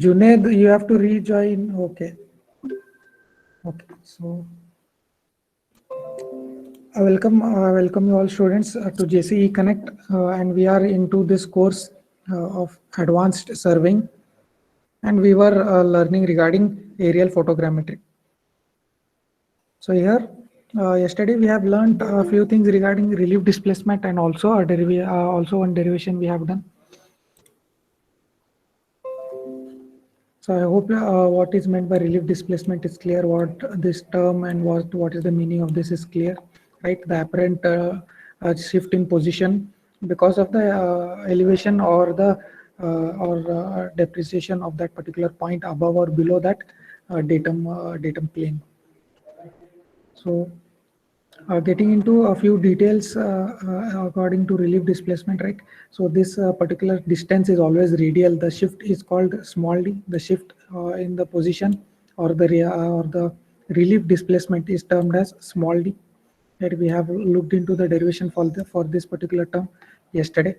Junaid, you have to rejoin. Okay. Okay. So welcome you all students to JCE Connect, and we are into this course of advanced surveying, and we were learning regarding aerial photogrammetry. So here, yesterday we have learned a few things regarding relief displacement and also also one derivation we have done. So I hope what is meant by relief displacement is clear. What this term and what is the meaning of this is clear, right? The apparent shift in position because of the elevation or the depreciation of that particular point above or below that datum plane. So getting into a few details according to relief displacement, right? So this particular distance is always radial. The shift is called small d. The shift in the position or the relief displacement is termed as small d. Right? We have looked into the derivation for this particular term yesterday.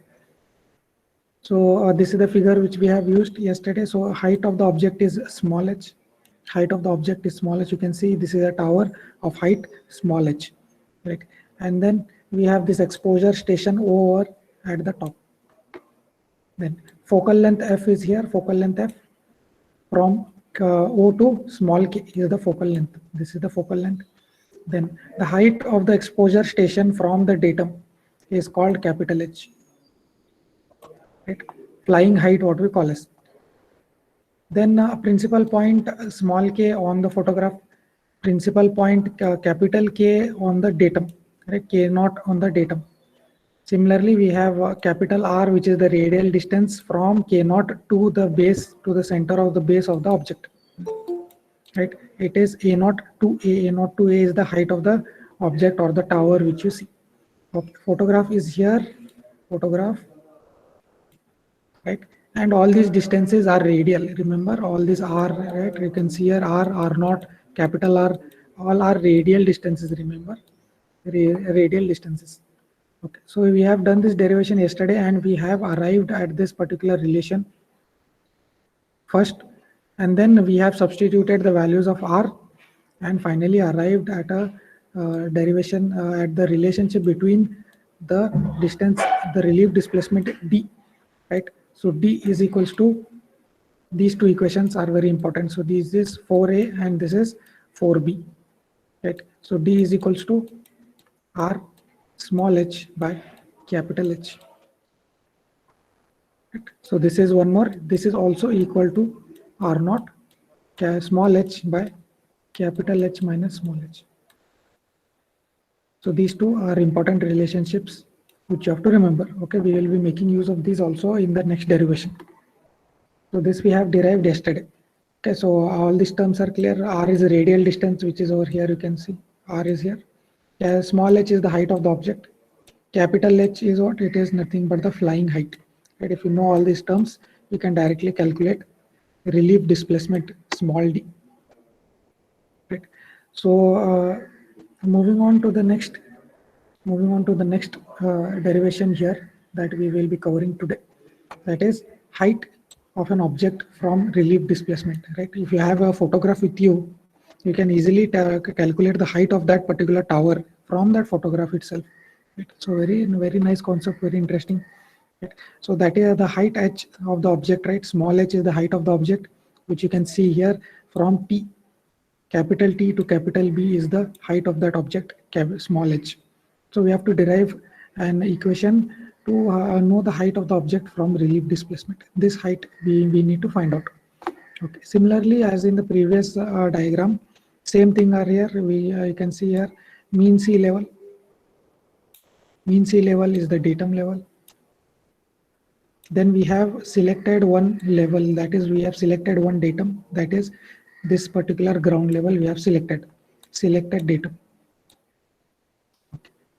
So this is the figure which we have used yesterday. So height of the object is small h. Height of the object is small h. You can see this is a tower of height small h, right? And then we have this exposure station over at the top. Then focal length f is here. Focal length f from O to small k is the focal length. This is the focal length. Then the height of the exposure station from the datum is called capital H. Right? Flying height, what we call as. Then principal point small k on the photograph, principal point capital K on the datum, right? K naught on the datum. Similarly, we have capital R, which is the radial distance from K naught to the base, to the center of the base of the object, right? It is A naught to A. A naught to A is the height of the object or the tower which you see. Photograph is here, photograph, right? And all these distances are radial. Remember, all these are, right? You can see here R naught, capital R, all are radial distances. Remember, radial distances. Okay, so we have done this derivation yesterday, and we have arrived at this particular relation first, and then we have substituted the values of R, and finally arrived at a derivation at the relationship between the distance, the relief displacement D, right? So D is equals to, these two equations are very important. So this is 4a and this is 4b, right? So D is equals to R small h by capital H. Right? So this is one more. This is also equal to R naught small h by capital H minus small h. So these two are important relationships which you have to remember. Okay, we will be making use of these also in the next derivation. So this we have derived yesterday. Okay, so all these terms are clear. R is the radial distance, which is over here. You can see R is here. Small h is the height of the object. Capital H is what? It is nothing but the flying height. Right? If you know all these terms, you can directly calculate relief displacement small d. Right? So moving on to the next derivation here that we will be covering today, that is height of an object from relief displacement, right? If you have a photograph with you, you can easily calculate the height of that particular tower from that photograph itself, right? So very nice concept, very interesting, right? So that is the height h of the object, right? Small h is the height of the object, which you can see here from T, capital T to capital B is the height of that object, small h. So we have to derive an equation to know the height of the object from relief displacement. This height we need to find out. Okay. Similarly, as in the previous diagram, same thing are here. You can see here mean sea level. Mean sea level is the datum level. Then we have selected one level, that is we have selected one datum, that is this particular ground level we have selected datum.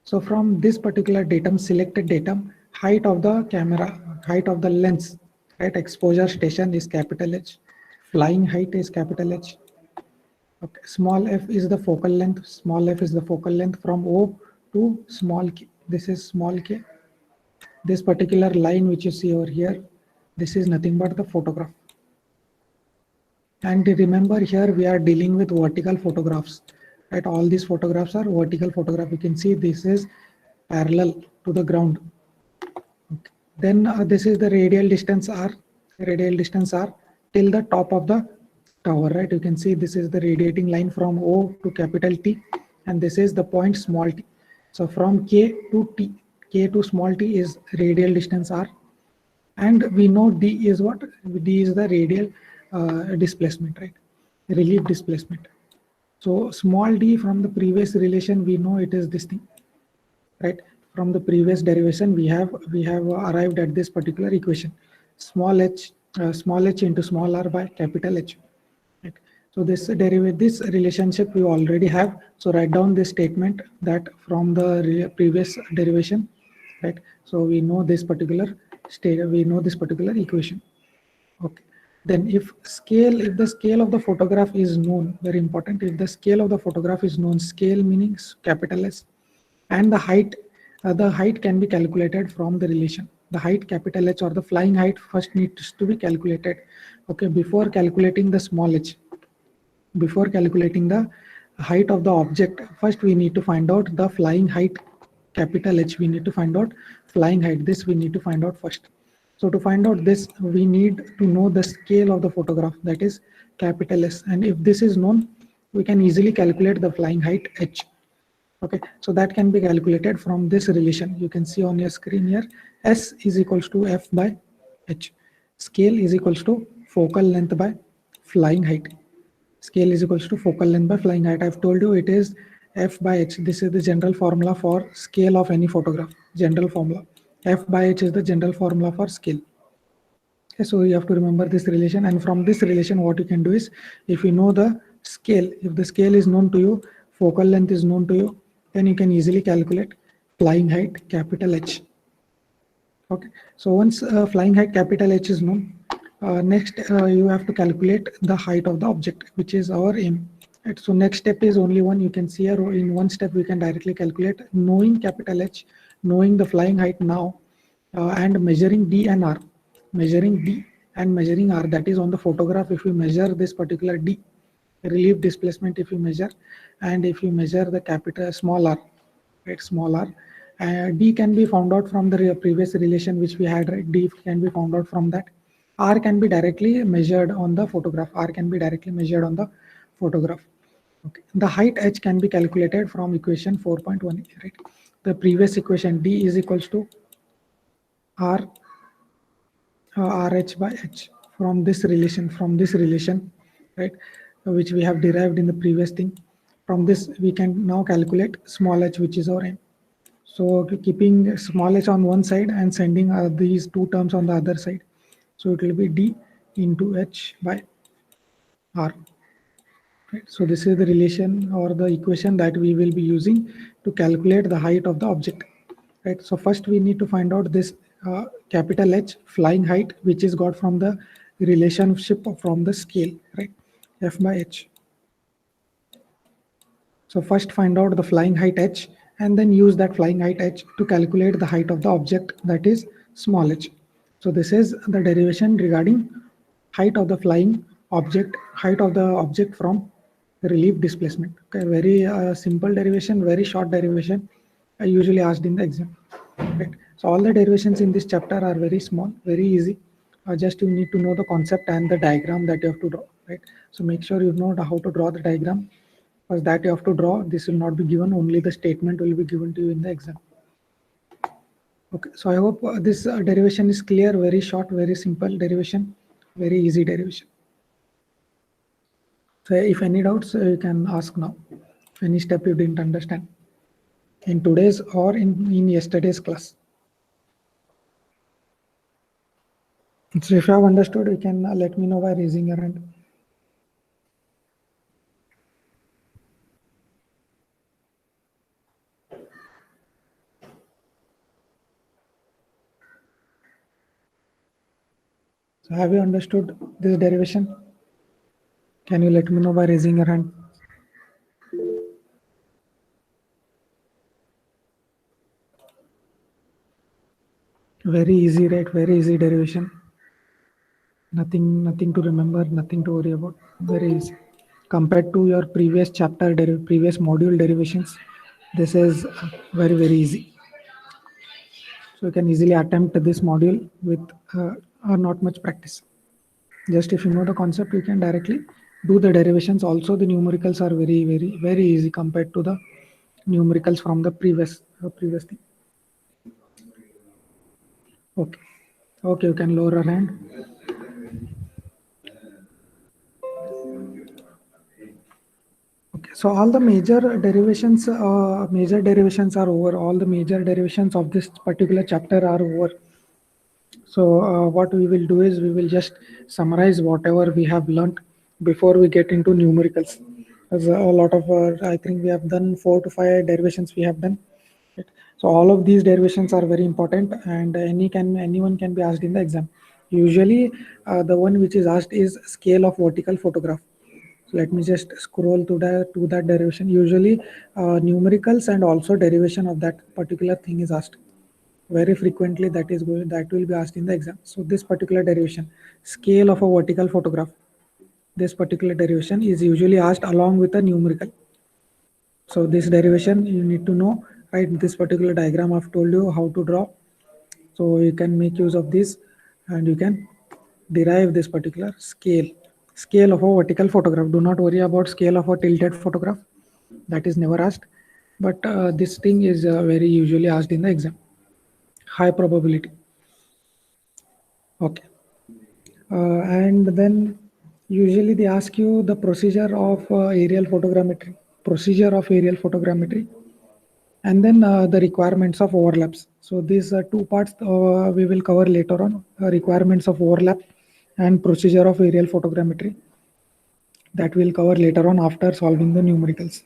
So from this particular datum, selected datum, height of the camera, height of the lens, right? Exposure station is capital H, flying height is capital H. Okay. Small f is the focal length. Small f is the focal length from O to small k. This is small k. This particular line which you see over here, this is nothing but the photograph. And remember, here we are dealing with vertical photographs, right? All these photographs are vertical photograph. You can see this is parallel to the ground. Okay. Then this is the radial distance r. Radial distance r till the top of the tower, right? You can see this is the radiating line from O to capital T, and this is the point small t. So from K to T, K to small t is radial distance r, and we know D is what? D is the radial displacement, right? Relief displacement. So small d from the previous relation, we know it is this thing, right? From the previous derivation, we have arrived at this particular equation. Small h into small r by capital H. Right? So this relationship we already have. So write down this statement that from the previous derivation, right? So we know this particular state. We know this particular equation. Okay. Then if the scale of the photograph is known, very important. If the scale of the photograph is known, scale meaning capital S, and the height can be calculated from the relation. The height capital H or the flying height first needs to be calculated. Okay, before calculating the height of the object, first we need to find out the flying height capital H. We need to find out flying height. This we need to find out first. So to find out this, we need to know the scale of the photograph, that is capital S. And if this is known, we can easily calculate the flying height H. Okay, so that can be calculated from this relation. You can see on your screen here, S is equals to F by H. Scale is equals to focal length by flying height. Scale is equals to focal length by flying height. I've told you it is F by H. This is the general formula for scale of any photograph. General formula. F by H is the general formula for scale. Okay, so you have to remember this relation, and from this relation what you can do is, if you know the scale, if the scale is known to you, focal length is known to you, then you can easily calculate flying height capital H. Okay, so once flying height capital H is known, next you have to calculate the height of the object, which is our aim. Right? So next step is only one. You can see here in one step we can directly calculate, knowing capital H, knowing the flying height now, and measuring D and R, measuring D and measuring R. That is on the photograph. If you measure this particular D, relief displacement, if you measure, and if you measure the capital small r, right, small r, D can be found out from the previous relation which we had, right? D can be found out from that. R can be directly measured on the photograph. R can be directly measured on the photograph. Okay. The height H can be calculated from equation 4.1, right? The previous equation, D is equals to R RH by H, from this relation, right, which we have derived in the previous thing. From this, we can now calculate small h, which is our m. So keeping small h on one side and sending these two terms on the other side. So it will be D into H by R. Right? So this is the relation or the equation that we will be using to calculate the height of the object. Right. So first we need to find out this capital H flying height, which is got from the relationship from the scale, right? F by H. So first find out the flying height H, and then use that flying height H to calculate the height of the object, that is small h. So this is the derivation regarding height of the flying object, height of the object from relief displacement. Okay, very simple derivation, very short derivation, usually asked in the exam. Right. So all the derivations in this chapter are very small, very easy. Just you need to know the concept and the diagram that you have to draw. Right. So make sure you know how to draw the diagram, because that you have to draw. This will not be given. Only the statement will be given to you in the exam. Okay. So I hope this derivation is clear. Very short, very simple derivation, very easy derivation. So if any doubts, you can ask now. If any step you didn't understand in today's or in yesterday's class. So if you have understood, you can let me know by raising your hand. So have you understood this derivation? Can you let me know by raising your hand? Very easy, right? Very easy derivation. Nothing to remember, nothing to worry about. Very easy. Compared to your previous chapter, previous module derivations, this is very easy. So you can easily attempt this module with not much practice. Just if you know the concept, you can directly do the derivations. Also, the numericals are very easy compared to the numericals from the previous thing. Okay. Okay, you can lower your hand. Okay, so all the major derivations are over. All the major derivations of this particular chapter are over. So what we will do is we will just summarize whatever we have learned before we get into numericals. As a lot of, I think we have done 4 to 5 derivations we have done. Right. So all of these derivations are very important, and anyone can be asked in the exam. Usually, the one which is asked is scale of vertical photograph. So let me just scroll to that derivation. Usually, numericals and also derivation of that particular thing is asked very frequently. That will be asked in the exam. So this particular derivation, scale of a vertical photograph, this particular derivation is usually asked along with a numerical. So this derivation you need to know, right? This particular diagram I've told you how to draw. So you can make use of this and you can derive this particular scale of a vertical photograph. Do not worry about scale of a tilted photograph. That is never asked. But this thing is very usually asked in the exam. High probability. Okay. And then usually they ask you the procedure of aerial photogrammetry. Procedure of aerial photogrammetry. And then the requirements of overlaps. So these 2 parts we will cover later on, requirements of overlap and procedure of aerial photogrammetry. That we'll cover later on after solving the numericals.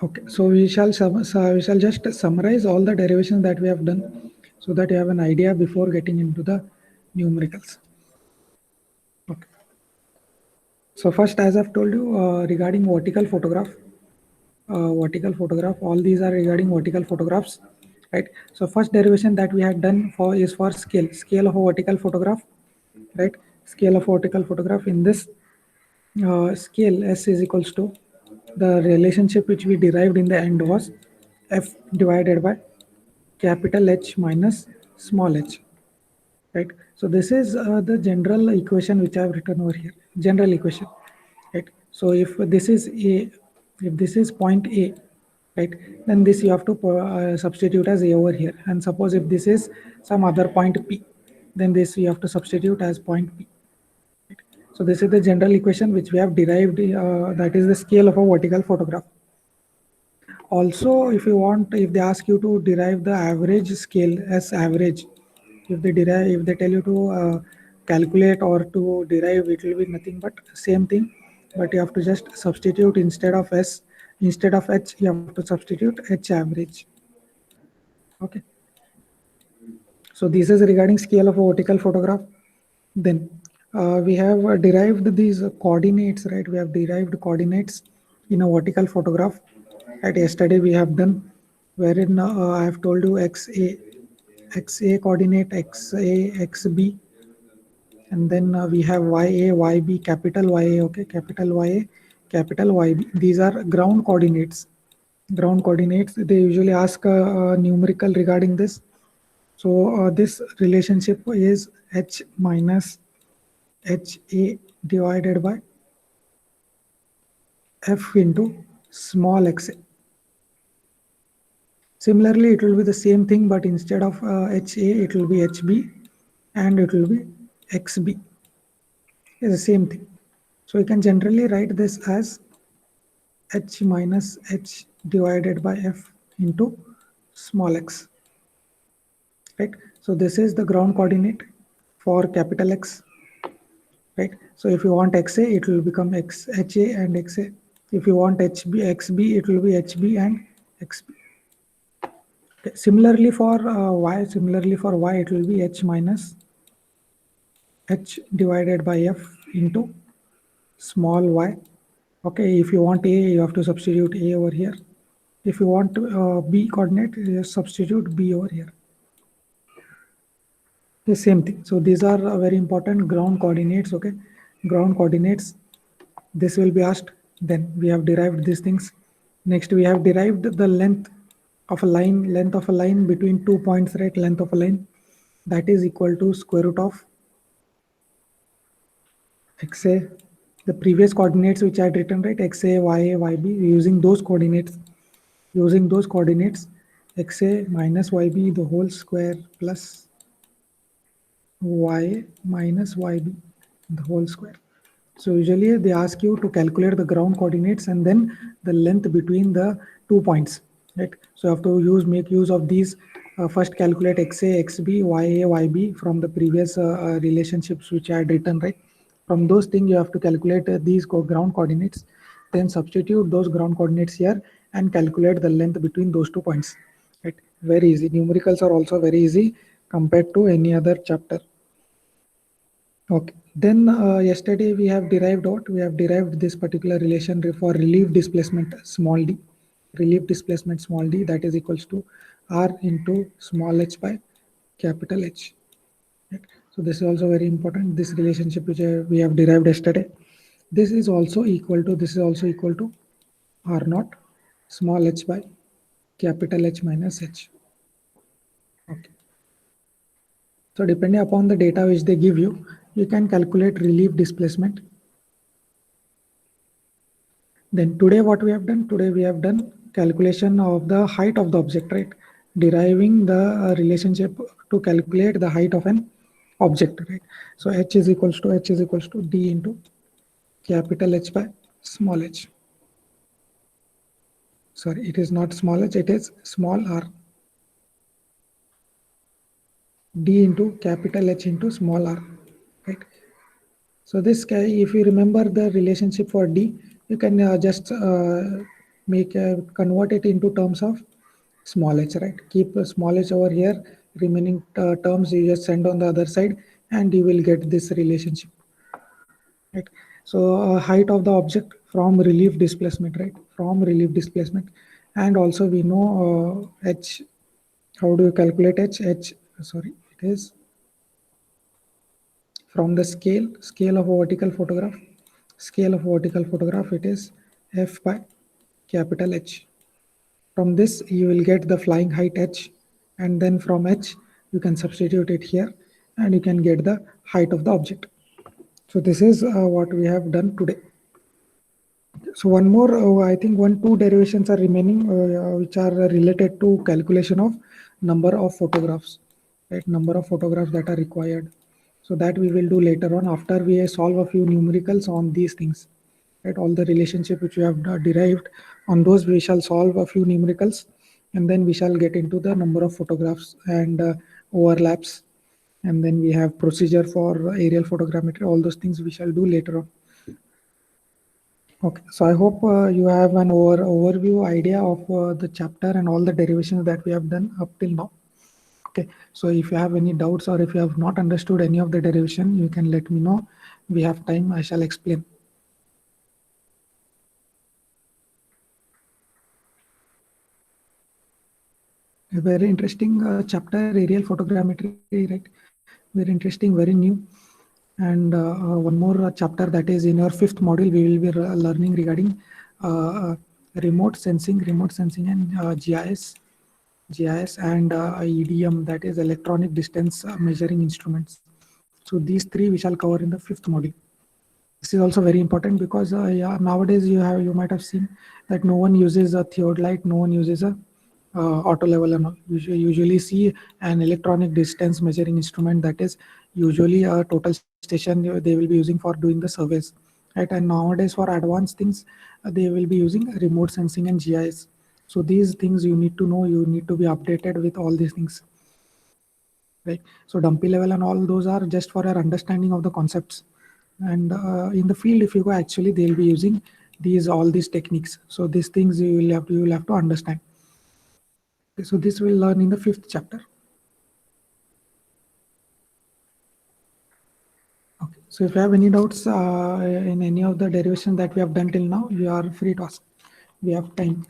Okay, so we shall just summarize all the derivations that we have done so that you have an idea before getting into the numericals. Okay. So first, as I've told you, regarding vertical photograph, all these are regarding vertical photographs, right? So first derivation that we had done for is for scale of a vertical photograph, right? Scale of vertical photograph. In this scale, S is equals to the relationship which we derived in the end was F divided by capital H minus small h, right? So this is the general equation which I have written over here, general equation, right? So if this is A, if this is point A, right, then this you have to substitute as A over here. And suppose if this is some other point P, then this you have to substitute as point P. Right? So this is the general equation which we have derived, that is the scale of a vertical photograph. Also, if you want, if they ask you to derive the average scale as average, if they tell you to calculate or to derive, it will be nothing but same thing, but you have to just substitute instead of h, you have to substitute h average. Okay. So this is regarding scale of a vertical photograph. Then we have derived these coordinates, right? We have derived coordinates in a vertical photograph. Right? Yesterday we have done, wherein I have told you XA coordinate, XA, XB, and then we have YA, YB, capital YA, okay, capital YA, capital YB. These are ground coordinates. Ground coordinates, they usually ask a numerical regarding this. So this relationship is H minus HA divided by F into small xa. Similarly, it will be the same thing, but instead of HA, it will be HB and it will be XB. It's the same thing. So you can generally write this as H minus H divided by F into small x. Right? So this is the ground coordinate for capital X. Right? So if you want XA, it will become HA and XA. If you want XB, it will be HB and XB. Okay. Similarly for Y, it will be H minus H divided by F into small y. Okay, if you want A, you have to substitute A over here. If you want B coordinate, you substitute B over here. The same thing. So these are very important ground coordinates. Okay, ground coordinates. This will be asked. Then we have derived these things. Next, we have derived the length of a line. Length of a line between 2 points. Right, length of a line that is equal to square root of xa, the previous coordinates which I had written, right, xa, ya, yb, using those coordinates, xa minus yb the whole square plus y minus yb the whole square. So usually they ask you to calculate the ground coordinates and then the length between the 2 points, right? So you have to make use of these. First calculate xa, xb, ya, yb from the previous relationships which I had written, right? From those things you have to calculate these ground coordinates, then substitute those ground coordinates here and calculate the length between those 2 points, right? Very easy. Numericals are also very easy compared to any other chapter. Okay. Then yesterday we have derived what? We have derived this particular relation for relief displacement small d. Relief displacement small d, that is equals to r into small h by capital H. Right. So this is also very important. This relationship which we have derived yesterday. This is also equal to r naught small h by capital H minus h. Okay. So depending upon the data which they give you, you can calculate relief displacement. Then today what we have done? Today we have done calculation of the height of the object, right? Deriving the relationship to calculate the height of an object, right? So h is equals to d into capital H by small h. Sorry, it is not small h, it is small r. D into capital H into small r, right? So this guy, if you remember the relationship for D, you can just convert it into terms of small h, right? Keep small h over here, remaining terms you just send on the other side and you will get this relationship, right? So height of the object from relief displacement, right? From relief displacement. And also we know h, how do you calculate h? Sorry, it is from the scale of a vertical photograph, it is f by capital H. From this you will get the flying height h, and then from h you can substitute it here and you can get the height of the object. So this is what we have done today. So one more, I think two derivations are remaining, which are related to calculation of number of photographs, right? Number of photographs that are required. So that we will do later on after we solve a few numericals on these things, right? All the relationship which we have derived, on those we shall solve a few numericals, and then we shall get into the number of photographs and overlaps, and then we have procedure for aerial photogrammetry. All those things we shall do later on. Okay, so I hope you have an overview idea of the chapter and all the derivations that we have done up till now. Okay, so if you have any doubts or if you have not understood any of the derivation, you can let me know. We have time, I shall explain. A very interesting chapter, aerial photogrammetry, right? Very interesting, very new. And one more chapter, that is in your 5th module, we will be learning regarding remote sensing and GIS and EDM, that is electronic distance measuring instruments. So these three we shall cover in the 5th module. This is also very important because yeah, nowadays you might have seen that no one uses a theodolite, no one uses a auto level and all. You usually see an electronic distance measuring instrument, that is usually a total station they will be using for doing the surveys, right? And nowadays for advanced things they will be using remote sensing and GIS. So these things you need to know, you need to be updated with all these things, right? So dumpy level and all those are just for our understanding of the concepts. And in the field, if you go, actually they'll be using all these techniques. So these things you will have to understand. Okay, so this we'll learn in the 5th chapter. Okay, so if you have any doubts in any of the derivation that we have done till now, you are free to ask. We have time.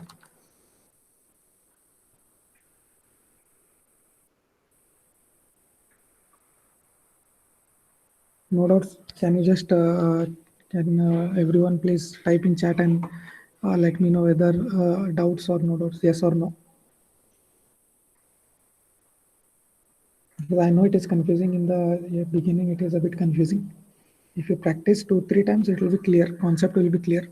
No doubts. Can you just can everyone please type in chat and let me know whether doubts or no doubts, yes or no. Because I know it is confusing in the beginning. It is a bit confusing. If you practice 2-3 times, it will be clear. Concept will be clear.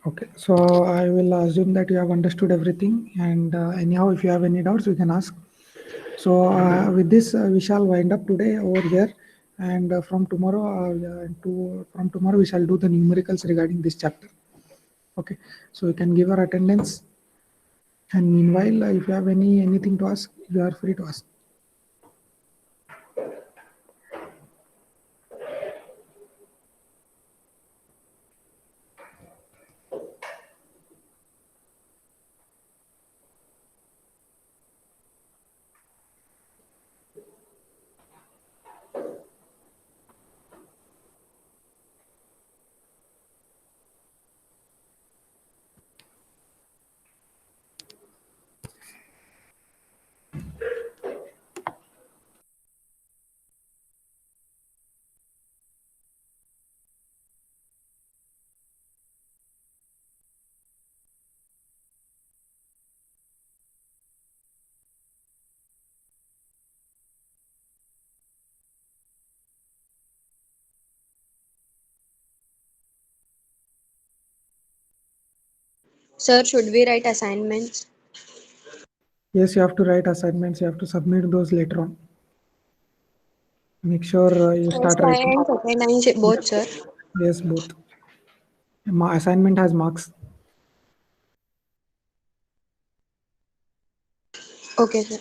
Okay, so I will assume that you have understood everything. And anyhow, if you have any doubts, you can ask. So with this, we shall wind up today over here. And from tomorrow, we shall do the numericals regarding this chapter. Okay, so you can give your attendance. And meanwhile, if you have anything to ask, you are free to ask. Sir, should we write assignments? Yes, you have to write assignments. You have to submit those later on. Make sure you First start I writing. and second I both, Yes, sir. yes, both. Assignment has marks. Okay, sir.